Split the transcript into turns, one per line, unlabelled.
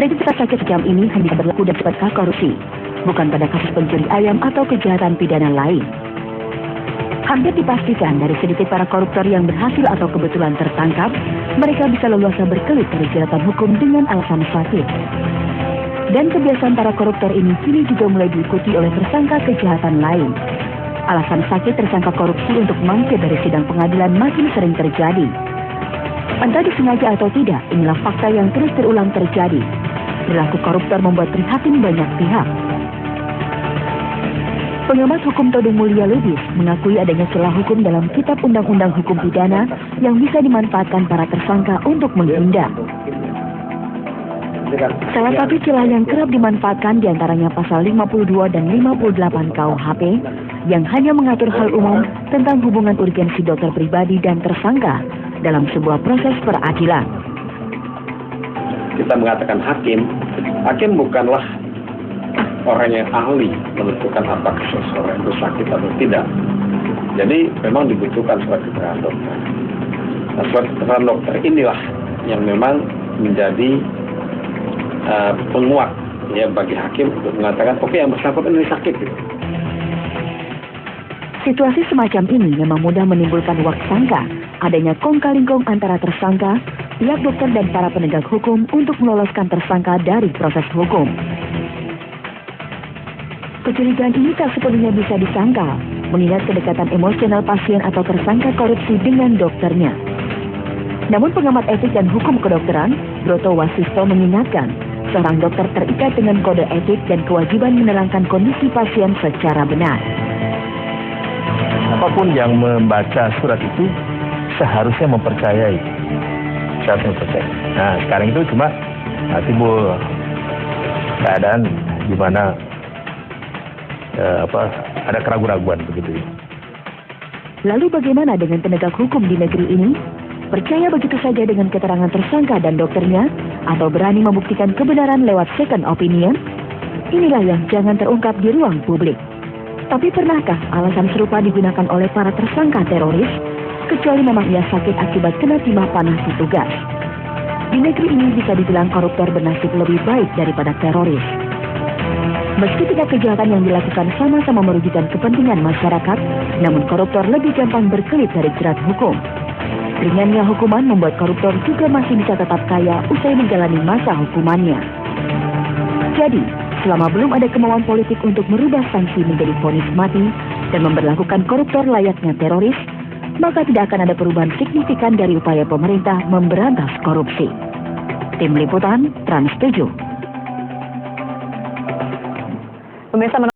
Predikat sakit scam ini hanya berlaku dan sebatas korupsi, bukan pada kasus pencuri ayam atau kejahatan pidana lain. Hampir dipastikan dari sedikit para koruptor yang berhasil atau kebetulan tertangkap, mereka bisa leluasa berkelit dari jeratan hukum dengan alasan sakit. Dan kebiasaan para koruptor ini kini juga mulai diikuti oleh tersangka kejahatan lain. Alasan sakit tersangka korupsi untuk mangkir dari sidang pengadilan makin sering terjadi. Entah disengaja atau tidak, inilah fakta yang terus terulang terjadi. Perilaku koruptor membuat prihatin banyak pihak. Pengamat hukum Todung Mulya Lubis mengakui adanya celah hukum dalam Kitab Undang-Undang Hukum Pidana yang bisa dimanfaatkan para tersangka untuk menghindar. Salah satu celah yang kerap dimanfaatkan diantaranya pasal 52 dan 58 KUHP yang hanya mengatur hal umum tentang hubungan urgensi dokter pribadi dan tersangka dalam sebuah proses peradilan.
Kita mengatakan hakim bukanlah orang yang ahli menentukan apakah seseorang itu sakit atau tidak. Jadi memang dibutuhkan surat keterangan dokter. Nah, surat keterangan dokter inilah yang memang menjadi penguat ya bagi hakim untuk mengatakan oke, yang bersangkutan ini sakit. Gitu.
Situasi semacam ini memang mudah menimbulkan wak sangka adanya kong-kali-kong antara tersangka, pihak dokter dan para penegak hukum untuk meloloskan tersangka dari proses hukum. Kecurigaan ini tak sepenuhnya bisa disangkal, mengingat kedekatan emosional pasien atau tersangka korupsi dengan dokternya. Namun pengamat etik dan hukum kedokteran, Broto Wasisto mengingatkan, seorang dokter terikat dengan kode etik dan kewajiban menerangkan kondisi pasien secara benar.
Apapun yang membaca surat itu seharusnya mempercayai. Nah, sekarang itu cuma timbul keadaan di mana ada keraguan-keraguan begitu.
Lalu bagaimana dengan penegak hukum di negeri ini? Percaya begitu saja dengan keterangan tersangka dan dokternya, atau berani membuktikan kebenaran lewat second opinion? Inilah yang jangan terungkap di ruang publik. Tapi pernahkah alasan serupa digunakan oleh para tersangka teroris, kecuali memang ia sakit akibat kena timah panas di tugas? Di negeri ini bisa dibilang koruptor bernasib lebih baik daripada teroris. Meski tindak kejahatan yang dilakukan sama-sama merugikan kepentingan masyarakat, namun koruptor lebih gampang berkelit dari jerat hukum. Ringannya hukuman membuat koruptor juga masih bisa tetap kaya usai menjalani masa hukumannya. Jadi, selama belum ada kemauan politik untuk merubah sanksi menjadi vonis mati dan memberlakukan koruptor layaknya teroris, maka tidak akan ada perubahan signifikan dari upaya pemerintah memberantas korupsi. Tim Liputan, Trans 7.
Pemirsa